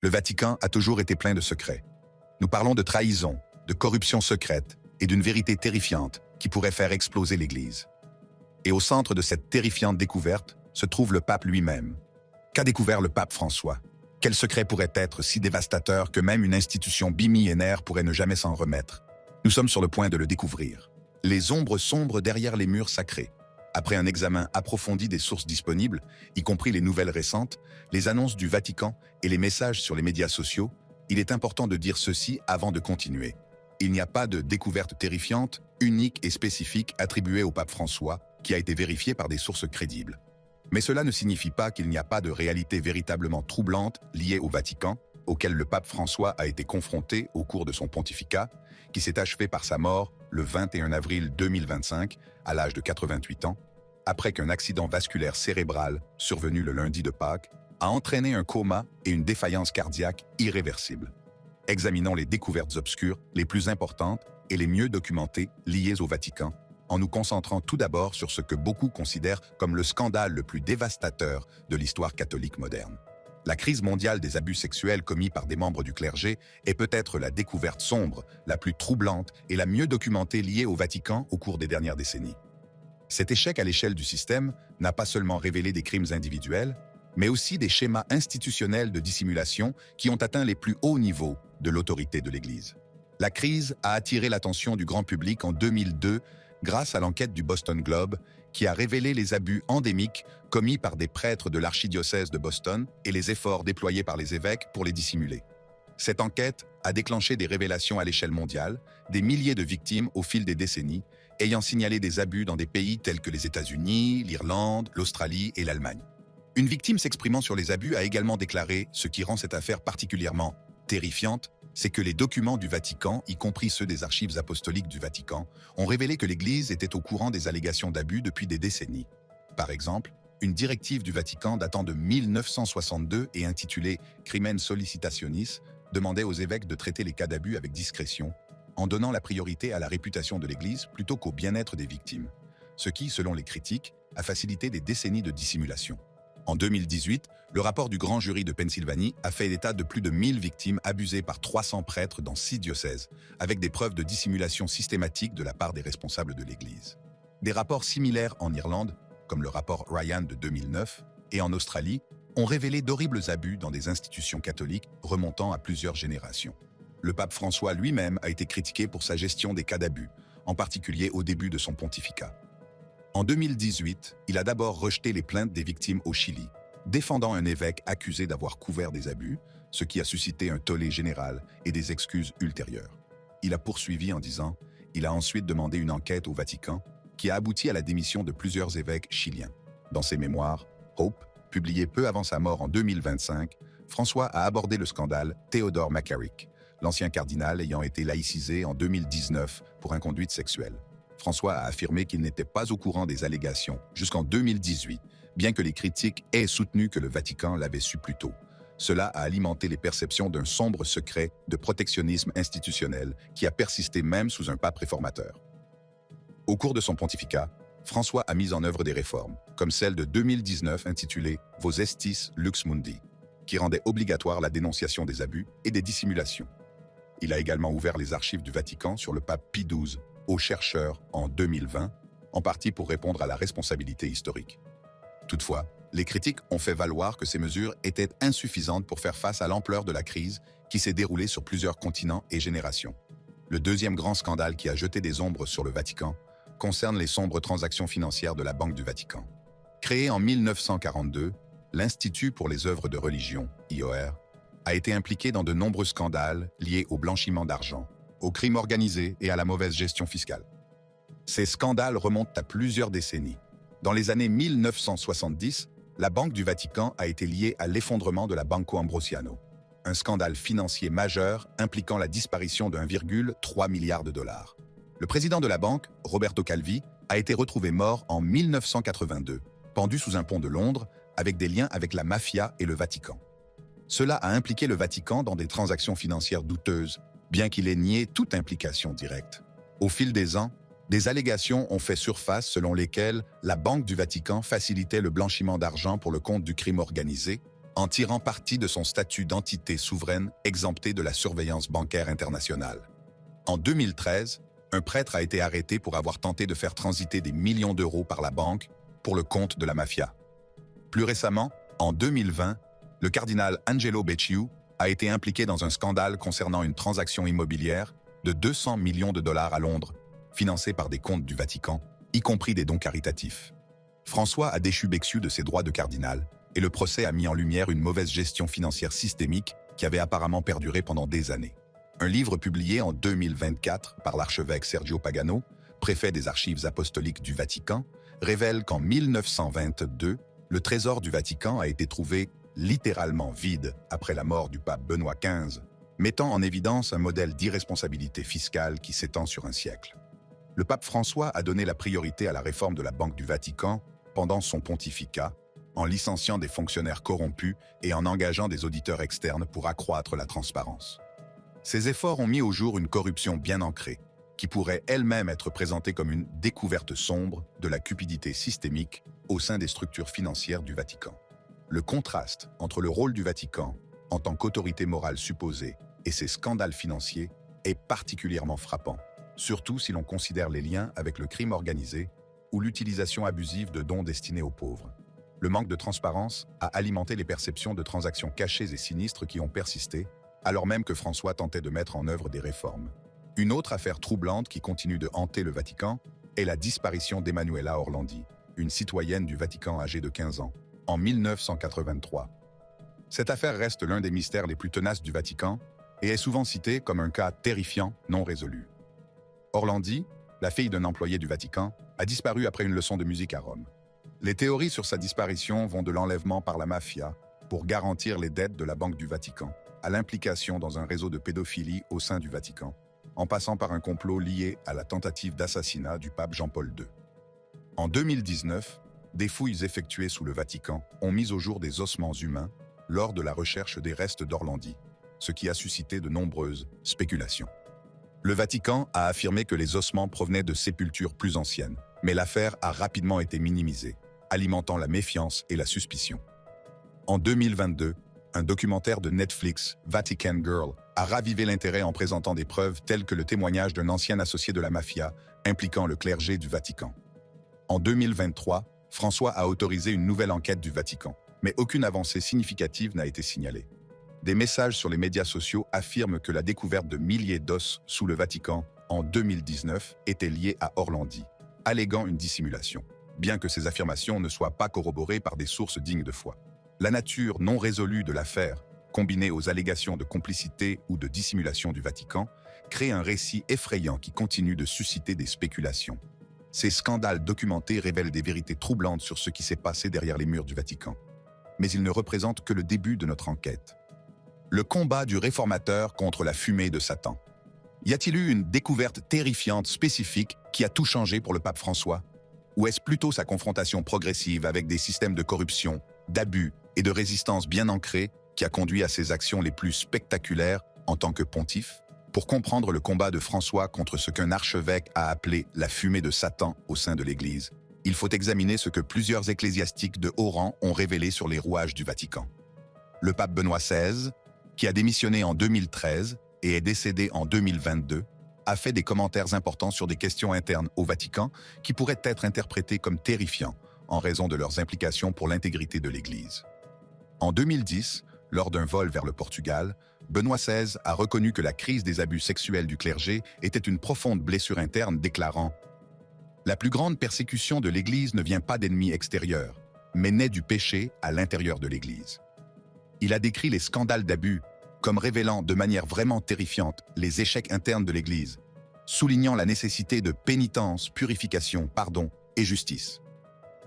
Le Vatican a toujours été plein de secrets. Nous parlons de trahison, de corruption secrète et d'une vérité terrifiante qui pourrait faire exploser l'Église. Et au centre de cette terrifiante découverte se trouve le pape lui-même. Qu'a découvert le pape François? Quel secret pourrait être si dévastateur que même une institution bimillénaire pourrait ne jamais s'en remettre? Nous sommes sur le point de le découvrir. Les ombres sombres derrière les murs sacrés. Après un examen approfondi des sources disponibles, y compris les nouvelles récentes, les annonces du Vatican et les messages sur les médias sociaux, il est important de dire ceci avant de continuer. Il n'y a pas de découverte terrifiante, unique et spécifique attribuée au pape François, qui a été vérifiée par des sources crédibles. Mais cela ne signifie pas qu'il n'y a pas de réalité véritablement troublante liée au Vatican, auquel le pape François a été confronté au cours de son pontificat, qui s'est achevé par sa mort le 21 avril 2025, à l'âge de 88 ans, après qu'un accident vasculaire cérébral, survenu le lundi de Pâques, a entraîné un coma et une défaillance cardiaque irréversible. Examinons les découvertes obscures les plus importantes et les mieux documentées liées au Vatican, en nous concentrant tout d'abord sur ce que beaucoup considèrent comme le scandale le plus dévastateur de l'histoire catholique moderne. La crise mondiale des abus sexuels commis par des membres du clergé est peut-être la découverte sombre, la plus troublante et la mieux documentée liée au Vatican au cours des dernières décennies. Cet échec à l'échelle du système n'a pas seulement révélé des crimes individuels, mais aussi des schémas institutionnels de dissimulation qui ont atteint les plus hauts niveaux de l'autorité de l'Église. La crise a attiré l'attention du grand public en 2002 grâce à l'enquête du Boston Globe qui a révélé les abus endémiques commis par des prêtres de l'archidiocèse de Boston et les efforts déployés par les évêques pour les dissimuler. Cette enquête a déclenché des révélations à l'échelle mondiale, des milliers de victimes au fil des décennies, ayant signalé des abus dans des pays tels que les États-Unis, l'Irlande, l'Australie et l'Allemagne. Une victime s'exprimant sur les abus a également déclaré ce qui rend cette affaire particulièrement terrifiante, c'est que les documents du Vatican, y compris ceux des archives apostoliques du Vatican, ont révélé que l'Église était au courant des allégations d'abus depuis des décennies. Par exemple, une directive du Vatican datant de 1962 et intitulée Crimen Sollicitationis demandait aux évêques de traiter les cas d'abus avec discrétion, en donnant la priorité à la réputation de l'Église plutôt qu'au bien-être des victimes, ce qui, selon les critiques, a facilité des décennies de dissimulation. En 2018, le rapport du grand jury de Pennsylvanie a fait état de plus de 1000 victimes abusées par 300 prêtres dans 6 diocèses, avec des preuves de dissimulation systématique de la part des responsables de l'Église. Des rapports similaires en Irlande, comme le rapport Ryan de 2009, et en Australie, ont révélé d'horribles abus dans des institutions catholiques remontant à plusieurs générations. Le pape François lui-même a été critiqué pour sa gestion des cas d'abus, en particulier au début de son pontificat. En 2018, il a d'abord rejeté les plaintes des victimes au Chili, défendant un évêque accusé d'avoir couvert des abus, ce qui a suscité un tollé général et des excuses ultérieures. Il a poursuivi en disant « Il a ensuite demandé une enquête au Vatican qui a abouti à la démission de plusieurs évêques chiliens. » Dans ses mémoires, Hope, publiées peu avant sa mort en 2025, François a abordé le scandale Theodore McCarrick, l'ancien cardinal ayant été laïcisé en 2019 pour inconduite sexuelle. François a affirmé qu'il n'était pas au courant des allégations jusqu'en 2018, bien que les critiques aient soutenu que le Vatican l'avait su plus tôt. Cela a alimenté les perceptions d'un sombre secret de protectionnisme institutionnel qui a persisté même sous un pape réformateur. Au cours de son pontificat, François a mis en œuvre des réformes, comme celle de 2019 intitulée « Vos Estis Lux Mundi », qui rendait obligatoire la dénonciation des abus et des dissimulations. Il a également ouvert les archives du Vatican sur le pape Pie XII aux chercheurs en 2020, en partie pour répondre à la responsabilité historique. Toutefois, les critiques ont fait valoir que ces mesures étaient insuffisantes pour faire face à l'ampleur de la crise qui s'est déroulée sur plusieurs continents et générations. Le deuxième grand scandale qui a jeté des ombres sur le Vatican concerne les sombres transactions financières de la Banque du Vatican. Créée en 1942, l'Institut pour les œuvres de religion, IOR, a été impliqué dans de nombreux scandales liés au blanchiment d'argent, au crime organisé et à la mauvaise gestion fiscale. Ces scandales remontent à plusieurs décennies. Dans les années 1970, la Banque du Vatican a été liée à l'effondrement de la Banco Ambrosiano, un scandale financier majeur impliquant la disparition de 1,3 milliard de dollars. Le président de la banque, Roberto Calvi, a été retrouvé mort en 1982, pendu sous un pont de Londres, avec des liens avec la mafia et le Vatican. Cela a impliqué le Vatican dans des transactions financières douteuses, bien qu'il ait nié toute implication directe. Au fil des ans, des allégations ont fait surface selon lesquelles la Banque du Vatican facilitait le blanchiment d'argent pour le compte du crime organisé, en tirant parti de son statut d'entité souveraine exemptée de la surveillance bancaire internationale. En 2013, un prêtre a été arrêté pour avoir tenté de faire transiter des millions d'euros par la banque pour le compte de la mafia. Plus récemment, en 2020, le cardinal Angelo Becciu a été impliqué dans un scandale concernant une transaction immobilière de 200 millions de dollars à Londres, financée par des comptes du Vatican, y compris des dons caritatifs. François a déchu Becciu de ses droits de cardinal, et le procès a mis en lumière une mauvaise gestion financière systémique qui avait apparemment perduré pendant des années. Un livre publié en 2024 par l'archevêque Sergio Pagano, préfet des archives apostoliques du Vatican, révèle qu'en 1922, le trésor du Vatican a été trouvé littéralement vide après la mort du pape Benoît XV, mettant en évidence un modèle d'irresponsabilité fiscale qui s'étend sur un siècle. Le pape François a donné la priorité à la réforme de la Banque du Vatican pendant son pontificat, en licenciant des fonctionnaires corrompus et en engageant des auditeurs externes pour accroître la transparence. Ces efforts ont mis au jour une corruption bien ancrée, qui pourrait elle-même être présentée comme une découverte sombre de la cupidité systémique au sein des structures financières du Vatican. Le contraste entre le rôle du Vatican en tant qu'autorité morale supposée et ses scandales financiers est particulièrement frappant, surtout si l'on considère les liens avec le crime organisé ou l'utilisation abusive de dons destinés aux pauvres. Le manque de transparence a alimenté les perceptions de transactions cachées et sinistres qui ont persisté, alors même que François tentait de mettre en œuvre des réformes. Une autre affaire troublante qui continue de hanter le Vatican est la disparition d'Emanuela Orlandi, une citoyenne du Vatican âgée de 15 ans, en 1983. Cette affaire reste l'un des mystères les plus tenaces du Vatican et est souvent citée comme un cas terrifiant non résolu. Orlandi, la fille d'un employé du Vatican, a disparu après une leçon de musique à Rome. Les théories sur sa disparition vont de l'enlèvement par la mafia pour garantir les dettes de la Banque du Vatican, à l'implication dans un réseau de pédophilie au sein du Vatican, en passant par un complot lié à la tentative d'assassinat du pape Jean-Paul II. En 2019, des fouilles effectuées sous le Vatican ont mis au jour des ossements humains lors de la recherche des restes d'Orlandi, ce qui a suscité de nombreuses spéculations. Le Vatican a affirmé que les ossements provenaient de sépultures plus anciennes, mais l'affaire a rapidement été minimisée, alimentant la méfiance et la suspicion. En 2022, un documentaire de Netflix, Vatican Girl, a ravivé l'intérêt en présentant des preuves telles que le témoignage d'un ancien associé de la mafia impliquant le clergé du Vatican. En 2023, François a autorisé une nouvelle enquête du Vatican, mais aucune avancée significative n'a été signalée. Des messages sur les médias sociaux affirment que la découverte de milliers d'os sous le Vatican en 2019 était liée à Orlandi, alléguant une dissimulation, bien que ces affirmations ne soient pas corroborées par des sources dignes de foi. La nature non résolue de l'affaire, combinée aux allégations de complicité ou de dissimulation du Vatican, crée un récit effrayant qui continue de susciter des spéculations. Ces scandales documentés révèlent des vérités troublantes sur ce qui s'est passé derrière les murs du Vatican. Mais ils ne représentent que le début de notre enquête. Le combat du réformateur contre la fumée de Satan. Y a-t-il eu une découverte terrifiante spécifique qui a tout changé pour le pape François? Ou est-ce plutôt sa confrontation progressive avec des systèmes de corruption, d'abus et de résistance bien ancrés qui a conduit à ses actions les plus spectaculaires en tant que pontife? Pour comprendre le combat de François contre ce qu'un archevêque a appelé la fumée de Satan au sein de l'Église, il faut examiner ce que plusieurs ecclésiastiques de haut rang ont révélé sur les rouages du Vatican. Le pape Benoît XVI, qui a démissionné en 2013 et est décédé en 2022, a fait des commentaires importants sur des questions internes au Vatican qui pourraient être interprétées comme terrifiants en raison de leurs implications pour l'intégrité de l'Église. En 2010, lors d'un vol vers le Portugal, Benoît XVI a reconnu que la crise des abus sexuels du clergé était une profonde blessure interne, déclarant « La plus grande persécution de l'Église ne vient pas d'ennemis extérieurs, mais naît du péché à l'intérieur de l'Église. » Il a décrit les scandales d'abus comme révélant de manière vraiment terrifiante les échecs internes de l'Église, soulignant la nécessité de pénitence, purification, pardon et justice.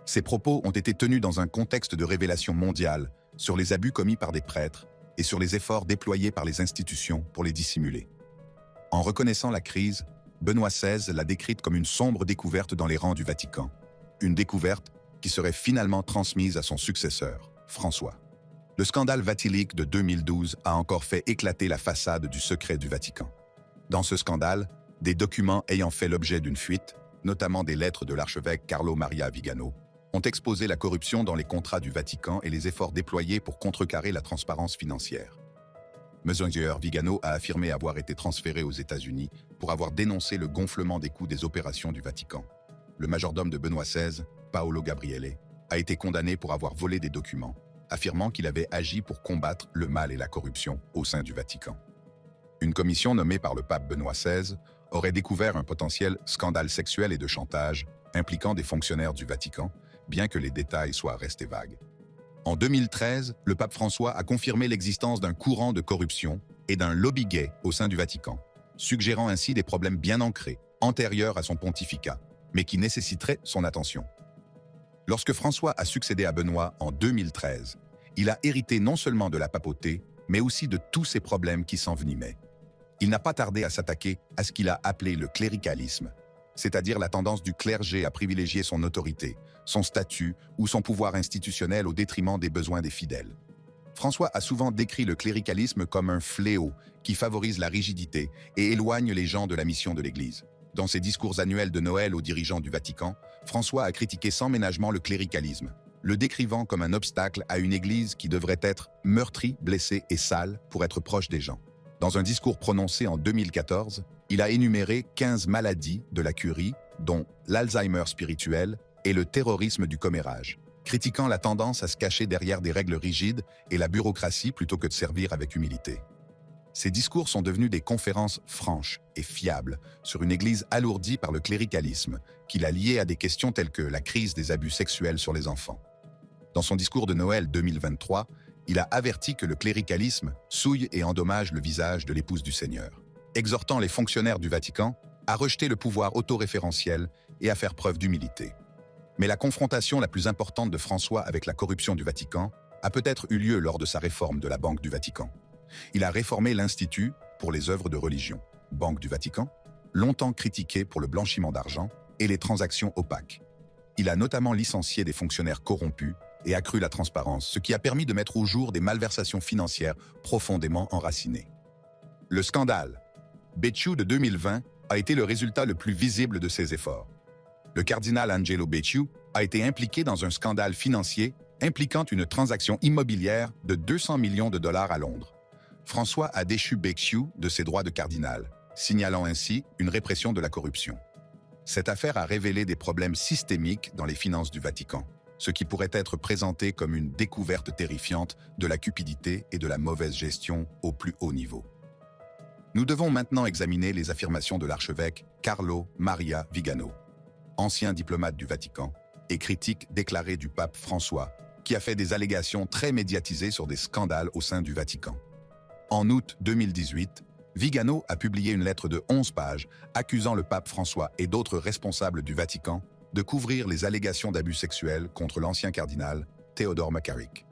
Ces propos ont été tenus dans un contexte de révélation mondiale sur les abus commis par des prêtres et sur les efforts déployés par les institutions pour les dissimuler. En reconnaissant la crise, Benoît XVI l'a décrite comme une sombre découverte dans les rangs du Vatican, une découverte qui serait finalement transmise à son successeur, François. Le scandale Vatilique de 2012 a encore fait éclater la façade du secret du Vatican. Dans ce scandale, des documents ayant fait l'objet d'une fuite, notamment des lettres de l'archevêque Carlo Maria Vigano, ont exposé la corruption dans les contrats du Vatican et les efforts déployés pour contrecarrer la transparence financière. Monsieur Vigano a affirmé avoir été transféré aux États-Unis pour avoir dénoncé le gonflement des coûts des opérations du Vatican. Le majordome de Benoît XVI, Paolo Gabriele, a été condamné pour avoir volé des documents, affirmant qu'il avait agi pour combattre le mal et la corruption au sein du Vatican. Une commission nommée par le pape Benoît XVI aurait découvert un potentiel scandale sexuel et de chantage impliquant des fonctionnaires du Vatican, bien que les détails soient restés vagues. En 2013, le pape François a confirmé l'existence d'un courant de corruption et d'un lobby gay au sein du Vatican, suggérant ainsi des problèmes bien ancrés, antérieurs à son pontificat, mais qui nécessiteraient son attention. Lorsque François a succédé à Benoît en 2013, il a hérité non seulement de la papauté, mais aussi de tous ces problèmes qui s'envenimaient. Il n'a pas tardé à s'attaquer à ce qu'il a appelé le cléricalisme, c'est-à-dire la tendance du clergé à privilégier son autorité, son statut ou son pouvoir institutionnel au détriment des besoins des fidèles. François a souvent décrit le cléricalisme comme un fléau qui favorise la rigidité et éloigne les gens de la mission de l'Église. Dans ses discours annuels de Noël aux dirigeants du Vatican, François a critiqué sans ménagement le cléricalisme, le décrivant comme un obstacle à une Église qui devrait être meurtrie, blessée et sale pour être proche des gens. Dans un discours prononcé en 2014, il a énuméré 15 maladies de la curie, dont l'Alzheimer spirituel et le terrorisme du commérage, critiquant la tendance à se cacher derrière des règles rigides et la bureaucratie plutôt que de servir avec humilité. Ces discours sont devenus des conférences franches et fiables sur une Église alourdie par le cléricalisme, qu'il a lié à des questions telles que la crise des abus sexuels sur les enfants. Dans son discours de Noël 2023, il a averti que le cléricalisme souille et endommage le visage de l'épouse du Seigneur, exhortant les fonctionnaires du Vatican à rejeter le pouvoir autoréférentiel et à faire preuve d'humilité. Mais la confrontation la plus importante de François avec la corruption du Vatican a peut-être eu lieu lors de sa réforme de la Banque du Vatican. Il a réformé l'Institut pour les œuvres de religion, Banque du Vatican, longtemps critiqué pour le blanchiment d'argent et les transactions opaques. Il a notamment licencié des fonctionnaires corrompus et accru la transparence, ce qui a permis de mettre au jour des malversations financières profondément enracinées. Le scandale Becciu de 2020 a été le résultat le plus visible de ces efforts. Le cardinal Angelo Becciu a été impliqué dans un scandale financier impliquant une transaction immobilière de 200 millions de dollars à Londres. François a déchu Becciu de ses droits de cardinal, signalant ainsi une répression de la corruption. Cette affaire a révélé des problèmes systémiques dans les finances du Vatican, ce qui pourrait être présenté comme une découverte terrifiante de la cupidité et de la mauvaise gestion au plus haut niveau. Nous devons maintenant examiner les affirmations de l'archevêque Carlo Maria Vigano, ancien diplomate du Vatican et critique déclaré du pape François, qui a fait des allégations très médiatisées sur des scandales au sein du Vatican. En août 2018, Vigano a publié une lettre de 11 pages accusant le pape François et d'autres responsables du Vatican de couvrir les allégations d'abus sexuels contre l'ancien cardinal Theodore McCarrick.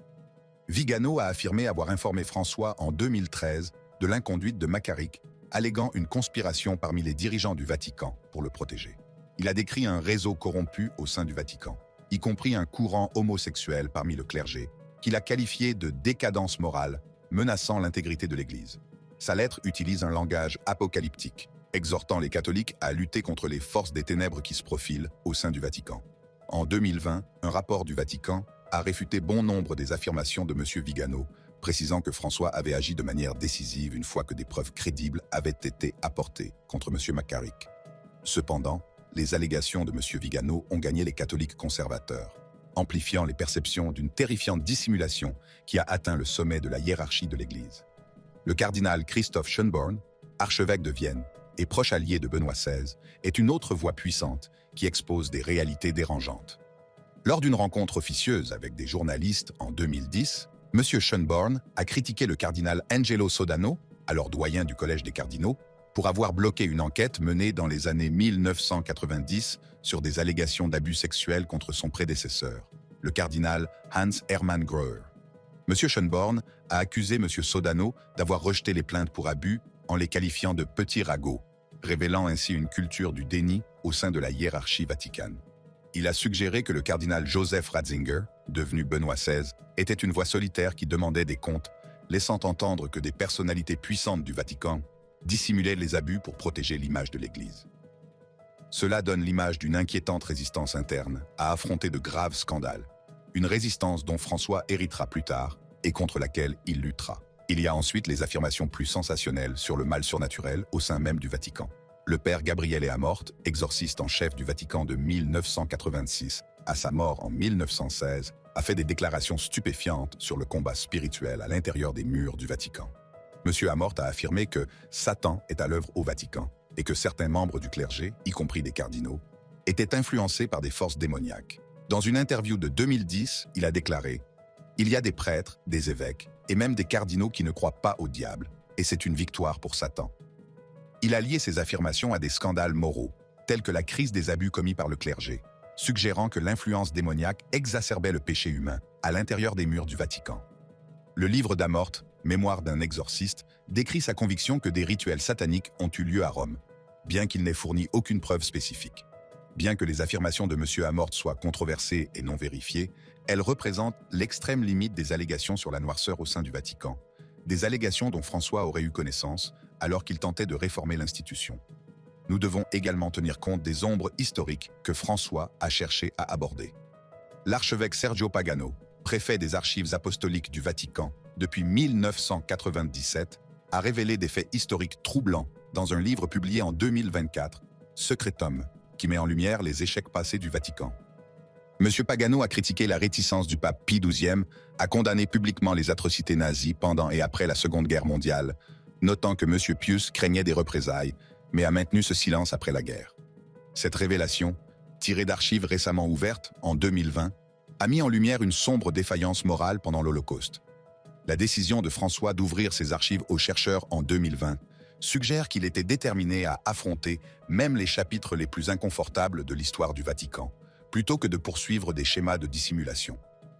Vigano a affirmé avoir informé François en 2013 de l'inconduite de McCarrick, alléguant une conspiration parmi les dirigeants du Vatican pour le protéger. Il a décrit un réseau corrompu au sein du Vatican, y compris un courant homosexuel parmi le clergé, qu'il a qualifié de décadence morale, menaçant l'intégrité de l'Église. Sa lettre utilise un langage apocalyptique, exhortant les catholiques à lutter contre les forces des ténèbres qui se profilent au sein du Vatican. En 2020, un rapport du Vatican a réfuté bon nombre des affirmations de M. Vigano, précisant que François avait agi de manière décisive une fois que des preuves crédibles avaient été apportées contre M. McCarrick. Cependant, les allégations de M. Vigano ont gagné les catholiques conservateurs, amplifiant les perceptions d'une terrifiante dissimulation qui a atteint le sommet de la hiérarchie de l'Église. Le cardinal Christoph Schönborn, archevêque de Vienne et proche allié de Benoît XVI, est une autre voix puissante qui expose des réalités dérangeantes. Lors d'une rencontre officieuse avec des journalistes en 2010, M. Schönborn a critiqué le cardinal Angelo Sodano, alors doyen du Collège des cardinaux, pour avoir bloqué une enquête menée dans les années 1990 sur des allégations d'abus sexuels contre son prédécesseur, le cardinal Hans Hermann Gröer. M. Schönborn a accusé M. Sodano d'avoir rejeté les plaintes pour abus en les qualifiant de petits ragots, révélant ainsi une culture du déni au sein de la hiérarchie vaticane. Il a suggéré que le cardinal Joseph Ratzinger, devenu Benoît XVI, était une voix solitaire qui demandait des comptes, laissant entendre que des personnalités puissantes du Vatican dissimulaient les abus pour protéger l'image de l'Église. Cela donne l'image d'une inquiétante résistance interne à affronter de graves scandales. Une résistance dont François héritera plus tard et contre laquelle il luttera. Il y a ensuite les affirmations plus sensationnelles sur le mal surnaturel au sein même du Vatican. Le père Gabriele Amort, exorciste en chef du Vatican de 1986 à sa mort en 1916, a fait des déclarations stupéfiantes sur le combat spirituel à l'intérieur des murs du Vatican. M. Amort a affirmé que Satan est à l'œuvre au Vatican et que certains membres du clergé, y compris des cardinaux, étaient influencés par des forces démoniaques. Dans une interview de 2010, il a déclaré « Il y a des prêtres, des évêques et même des cardinaux qui ne croient pas au diable, et c'est une victoire pour Satan. » Il a lié ces affirmations à des scandales moraux, tels que la crise des abus commis par le clergé, suggérant que l'influence démoniaque exacerbait le péché humain à l'intérieur des murs du Vatican. Le livre d'Amort, Mémoire d'un exorciste, décrit sa conviction que des rituels sataniques ont eu lieu à Rome, bien qu'il n'ait fourni aucune preuve spécifique. Bien que les affirmations de M. Amort soient controversées et non vérifiées, elles représentent l'extrême limite des allégations sur la noirceur au sein du Vatican, des allégations dont François aurait eu connaissance alors qu'il tentait de réformer l'institution. Nous devons également tenir compte des ombres historiques que François a cherché à aborder. L'archevêque Sergio Pagano, préfet des archives apostoliques du Vatican depuis 1997, a révélé des faits historiques troublants dans un livre publié en 2024, Secretum, qui met en lumière les échecs passés du Vatican. M. Pagano a critiqué la réticence du pape Pie XII à condamner publiquement les atrocités nazies pendant et après la Seconde Guerre mondiale, notant que M. Pius craignait des représailles, mais a maintenu ce silence après la guerre. Cette révélation, tirée d'archives récemment ouvertes, en 2020, a mis en lumière une sombre défaillance morale pendant l'Holocauste. La décision de François d'ouvrir ses archives aux chercheurs en 2020 suggère qu'il était déterminé à affronter même les chapitres les plus inconfortables de l'histoire du Vatican, plutôt que de poursuivre des schémas de dissimulation.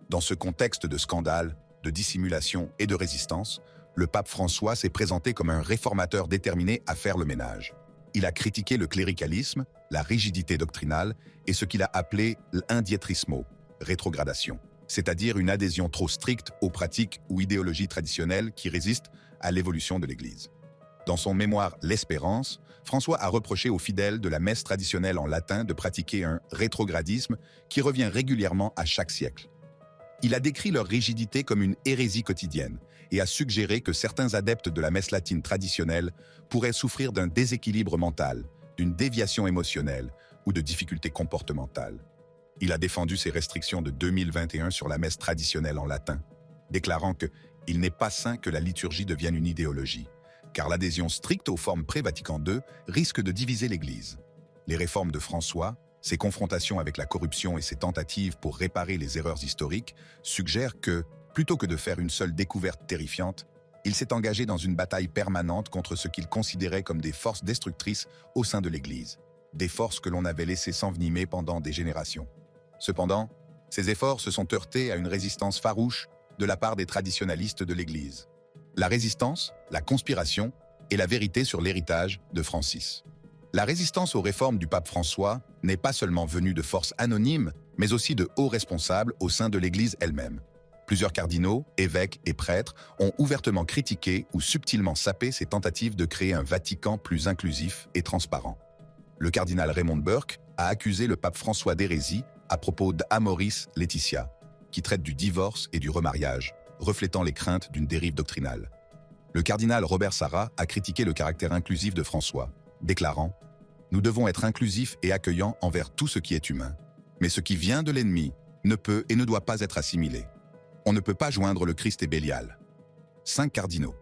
Dans ce contexte de scandale, de dissimulation et de résistance, le pape François s'est présenté comme un réformateur déterminé à faire le ménage. Il a critiqué le cléricalisme, la rigidité doctrinale et ce qu'il a appelé l'indietrismo, rétrogradation, c'est-à-dire une adhésion trop stricte aux pratiques ou idéologies traditionnelles qui résistent à l'évolution de l'Église. Dans son mémoire « L'Espérance », François a reproché aux fidèles de la messe traditionnelle en latin de pratiquer un rétrogradisme qui revient régulièrement à chaque siècle. Il a décrit leur rigidité comme une hérésie quotidienne et a suggéré que certains adeptes de la messe latine traditionnelle pourraient souffrir d'un déséquilibre mental, d'une déviation émotionnelle ou de difficultés comportementales. Il a défendu ces restrictions de 2021 sur la messe traditionnelle en latin, déclarant que « il n'est pas sain que la liturgie devienne une idéologie », car l'adhésion stricte aux formes pré-Vatican II risque de diviser l'Église. Les réformes de François, ses confrontations avec la corruption et ses tentatives pour réparer les erreurs historiques suggèrent que, plutôt que de faire une seule découverte terrifiante, il s'est engagé dans une bataille permanente contre ce qu'il considérait comme des forces destructrices au sein de l'Église, des forces que l'on avait laissées s'envenimer pendant des générations. Cependant, ces efforts se sont heurtés à une résistance farouche de la part des traditionalistes de l'Église. La résistance, la conspiration et la vérité sur l'héritage de Francis. La résistance aux réformes du pape François n'est pas seulement venue de forces anonymes, mais aussi de hauts responsables au sein de l'Église elle-même. Plusieurs cardinaux, évêques et prêtres ont ouvertement critiqué ou subtilement sapé ces tentatives de créer un Vatican plus inclusif et transparent. Le cardinal Raymond Burke a accusé le pape François d'hérésie à propos d'Amoris Laetitia, qui traite du divorce et du remariage, reflétant les craintes d'une dérive doctrinale. Le cardinal Robert Sarah a critiqué le caractère inclusif de François, déclarant « Nous devons être inclusifs et accueillants envers tout ce qui est humain. Mais ce qui vient de l'ennemi ne peut et ne doit pas être assimilé. On ne peut pas joindre le Christ et Bélial. » 5 cardinaux.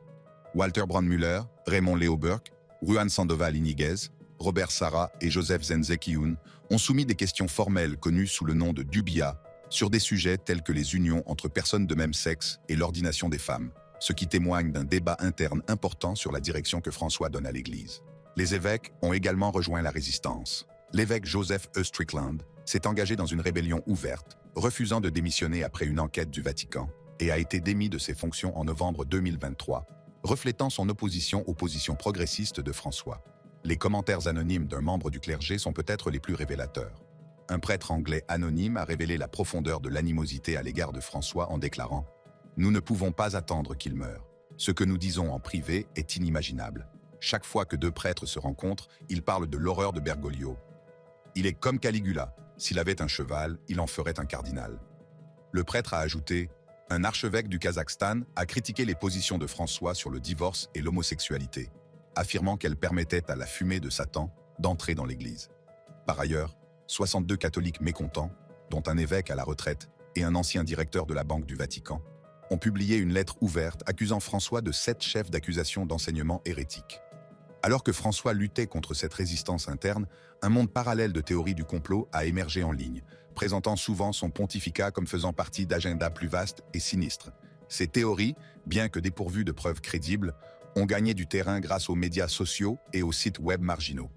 Walter Braunmüller, Raymond Leo Burke, Juan Sandoval Iñiguez, Robert Sarah et Joseph Zenzekiun ont soumis des questions formelles connues sous le nom de dubia sur des sujets tels que les unions entre personnes de même sexe et l'ordination des femmes, ce qui témoigne d'un débat interne important sur la direction que François donne à l'Église. Les évêques ont également rejoint la résistance. L'évêque Joseph E. Strickland s'est engagé dans une rébellion ouverte, refusant de démissionner après une enquête du Vatican, et a été démis de ses fonctions en novembre 2023, reflétant son opposition aux positions progressistes de François. Les commentaires anonymes d'un membre du clergé sont peut-être les plus révélateurs. Un prêtre anglais anonyme a révélé la profondeur de l'animosité à l'égard de François en déclarant « Nous ne pouvons pas attendre qu'il meure. Ce que nous disons en privé est inimaginable. Chaque fois que deux prêtres se rencontrent, ils parlent de l'horreur de Bergoglio. Il est comme Caligula, s'il avait un cheval, il en ferait un cardinal. Le prêtre a ajouté « Un archevêque du Kazakhstan a critiqué les positions de François sur le divorce et l'homosexualité, affirmant qu'elles permettaient à la fumée de Satan d'entrer dans l'Église. » Par ailleurs, 62 catholiques mécontents, dont un évêque à la retraite et un ancien directeur de la Banque du Vatican, ont publié une lettre ouverte accusant François de 7 chefs d'accusation d'enseignement hérétique. Alors que François luttait contre cette résistance interne, un monde parallèle de théories du complot a émergé en ligne, présentant souvent son pontificat comme faisant partie d'agendas plus vastes et sinistres. Ces théories, bien que dépourvues de preuves crédibles, ont gagné du terrain grâce aux médias sociaux et aux sites web marginaux.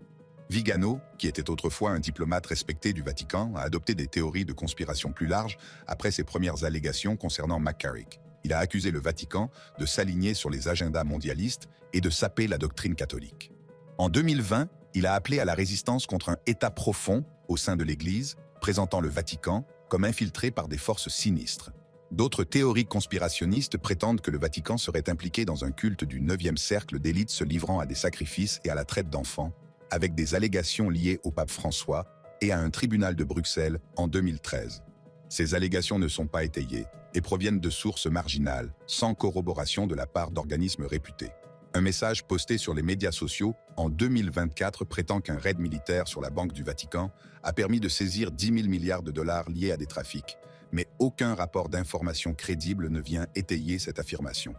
Vigano, qui était autrefois un diplomate respecté du Vatican, a adopté des théories de conspiration plus larges après ses premières allégations concernant McCarrick. Il a accusé le Vatican de s'aligner sur les agendas mondialistes et de saper la doctrine catholique. En 2020, il a appelé à la résistance contre un État profond au sein de l'Église, présentant le Vatican comme infiltré par des forces sinistres. D'autres théories conspirationnistes prétendent que le Vatican serait impliqué dans un culte du 9e cercle d'élites se livrant à des sacrifices et à la traite d'enfants, avec des allégations liées au pape François et à un tribunal de Bruxelles en 2013. Ces allégations ne sont pas étayées et proviennent de sources marginales, sans corroboration de la part d'organismes réputés. Un message posté sur les médias sociaux en 2024 prétend qu'un raid militaire sur la Banque du Vatican a permis de saisir 10 000 milliards de dollars liés à des trafics, mais aucun rapport d'information crédible ne vient étayer cette affirmation.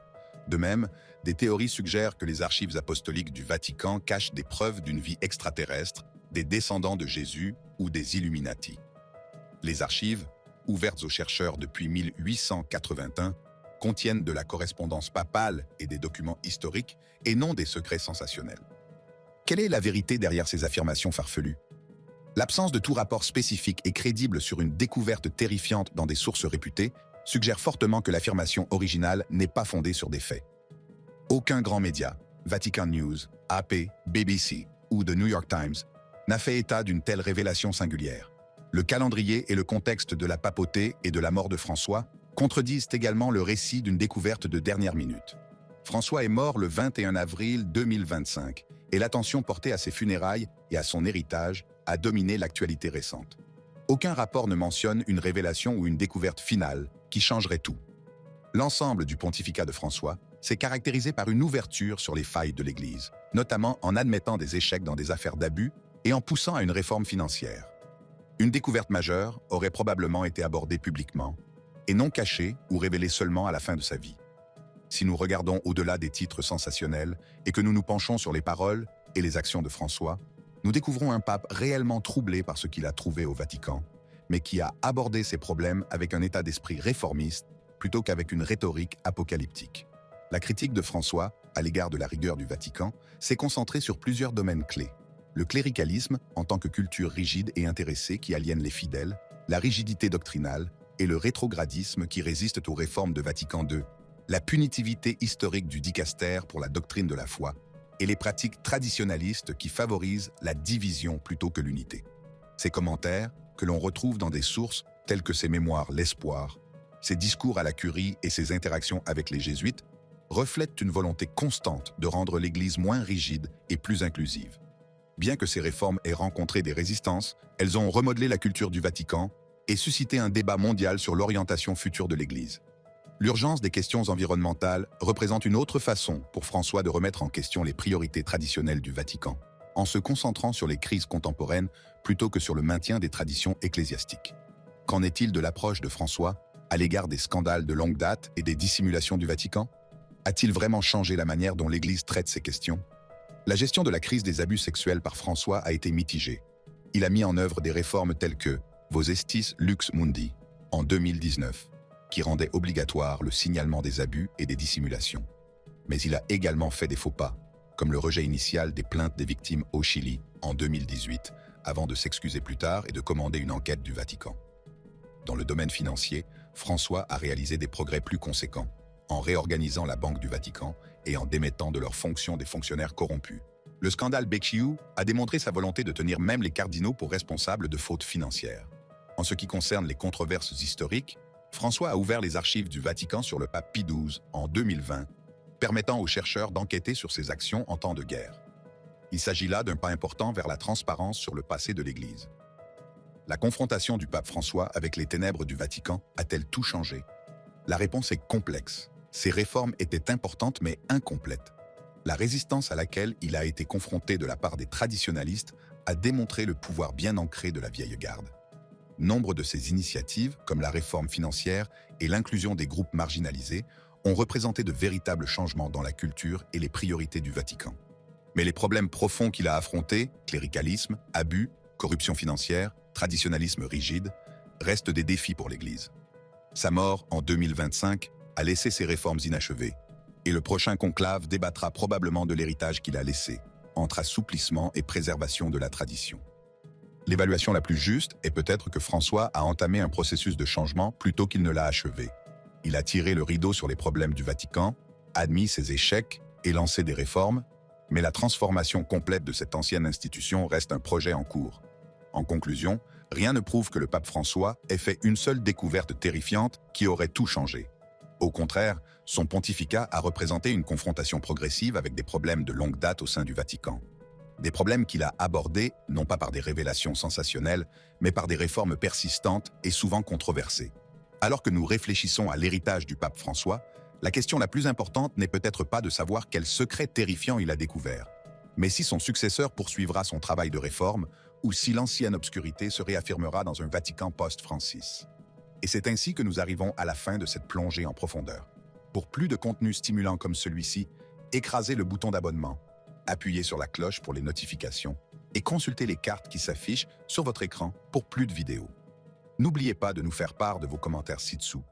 De même, des théories suggèrent que les archives apostoliques du Vatican cachent des preuves d'une vie extraterrestre, des descendants de Jésus ou des Illuminati. Les archives, ouvertes aux chercheurs depuis 1881, contiennent de la correspondance papale et des documents historiques et non des secrets sensationnels. Quelle est la vérité derrière ces affirmations farfelues? L'absence de tout rapport spécifique et crédible sur une découverte terrifiante dans des sources réputées suggère fortement que l'affirmation originale n'est pas fondée sur des faits. Aucun grand média, Vatican News, AP, BBC ou The New York Times, n'a fait état d'une telle révélation singulière. Le calendrier et le contexte de la papauté et de la mort de François contredisent également le récit d'une découverte de dernière minute. François est mort le 21 avril 2025 et l'attention portée à ses funérailles et à son héritage a dominé l'actualité récente. Aucun rapport ne mentionne une révélation ou une découverte finale qui changerait tout. L'ensemble du pontificat de François s'est caractérisé par une ouverture sur les failles de l'Église, notamment en admettant des échecs dans des affaires d'abus et en poussant à une réforme financière. Une découverte majeure aurait probablement été abordée publiquement, et non cachée ou révélée seulement à la fin de sa vie. Si nous regardons au-delà des titres sensationnels et que nous nous penchons sur les paroles et les actions de François, nous découvrons un pape réellement troublé par ce qu'il a trouvé au Vatican, mais qui a abordé ses problèmes avec un état d'esprit réformiste plutôt qu'avec une rhétorique apocalyptique. La critique de François, à l'égard de la rigueur du Vatican, s'est concentrée sur plusieurs domaines clés. Le cléricalisme, en tant que culture rigide et intéressée qui aliène les fidèles, la rigidité doctrinale et le rétrogradisme qui résistent aux réformes de Vatican II, la punitivité historique du dicaster pour la doctrine de la foi et les pratiques traditionnalistes qui favorisent la division plutôt que l'unité. Ces commentaires, que l'on retrouve dans des sources telles que ses mémoires L'Espoir, ses discours à la curie et ses interactions avec les jésuites, reflètent une volonté constante de rendre l'Église moins rigide et plus inclusive. Bien que ces réformes aient rencontré des résistances, elles ont remodelé la culture du Vatican et suscité un débat mondial sur l'orientation future de l'Église. L'urgence des questions environnementales représente une autre façon pour François de remettre en question les priorités traditionnelles du Vatican, en se concentrant sur les crises contemporaines plutôt que sur le maintien des traditions ecclésiastiques. Qu'en est-il de l'approche de François à l'égard des scandales de longue date et des dissimulations du Vatican? A-t-il vraiment changé la manière dont l'Église traite ces questions? La gestion de la crise des abus sexuels par François a été mitigée. Il a mis en œuvre des réformes telles que Vos Estis Lux Mundi en 2019, qui rendait obligatoire le signalement des abus et des dissimulations. Mais il a également fait des faux pas, comme le rejet initial des plaintes des victimes au Chili en 2018, avant de s'excuser plus tard et de commander une enquête du Vatican. Dans le domaine financier, François a réalisé des progrès plus conséquents, en réorganisant la Banque du Vatican et en démettant de leurs fonctions des fonctionnaires corrompus. Le scandale Becciu a démontré sa volonté de tenir même les cardinaux pour responsables de fautes financières. En ce qui concerne les controverses historiques, François a ouvert les archives du Vatican sur le pape Pie XII en 2020, permettant aux chercheurs d'enquêter sur ses actions en temps de guerre. Il s'agit là d'un pas important vers la transparence sur le passé de l'Église. La confrontation du pape François avec les ténèbres du Vatican a-t-elle tout changé? La réponse est complexe. Ces réformes étaient importantes mais incomplètes. La résistance à laquelle il a été confronté de la part des traditionalistes a démontré le pouvoir bien ancré de la vieille garde. Nombre de ces initiatives, comme la réforme financière et l'inclusion des groupes marginalisés, ont représenté de véritables changements dans la culture et les priorités du Vatican. Mais les problèmes profonds qu'il a affrontés, cléricalisme, abus, corruption financière, traditionalisme rigide, restent des défis pour l'Église. Sa mort, en 2025, a laissé ces réformes inachevées, et le prochain conclave débattra probablement de l'héritage qu'il a laissé, entre assouplissement et préservation de la tradition. L'évaluation la plus juste est peut-être que François a entamé un processus de changement plutôt qu'il ne l'a achevé. Il a tiré le rideau sur les problèmes du Vatican, admis ses échecs et lancé des réformes, mais la transformation complète de cette ancienne institution reste un projet en cours. En conclusion, rien ne prouve que le pape François ait fait une seule découverte terrifiante qui aurait tout changé. Au contraire, son pontificat a représenté une confrontation progressive avec des problèmes de longue date au sein du Vatican. Des problèmes qu'il a abordés, non pas par des révélations sensationnelles, mais par des réformes persistantes et souvent controversées. Alors que nous réfléchissons à l'héritage du pape François, la question la plus importante n'est peut-être pas de savoir quel secret terrifiant il a découvert, mais si son successeur poursuivra son travail de réforme ou si l'ancienne obscurité se réaffirmera dans un Vatican post-Francis. Et c'est ainsi que nous arrivons à la fin de cette plongée en profondeur. Pour plus de contenu stimulant comme celui-ci, écrasez le bouton d'abonnement, appuyez sur la cloche pour les notifications et consultez les cartes qui s'affichent sur votre écran pour plus de vidéos. N'oubliez pas de nous faire part de vos commentaires ci-dessous.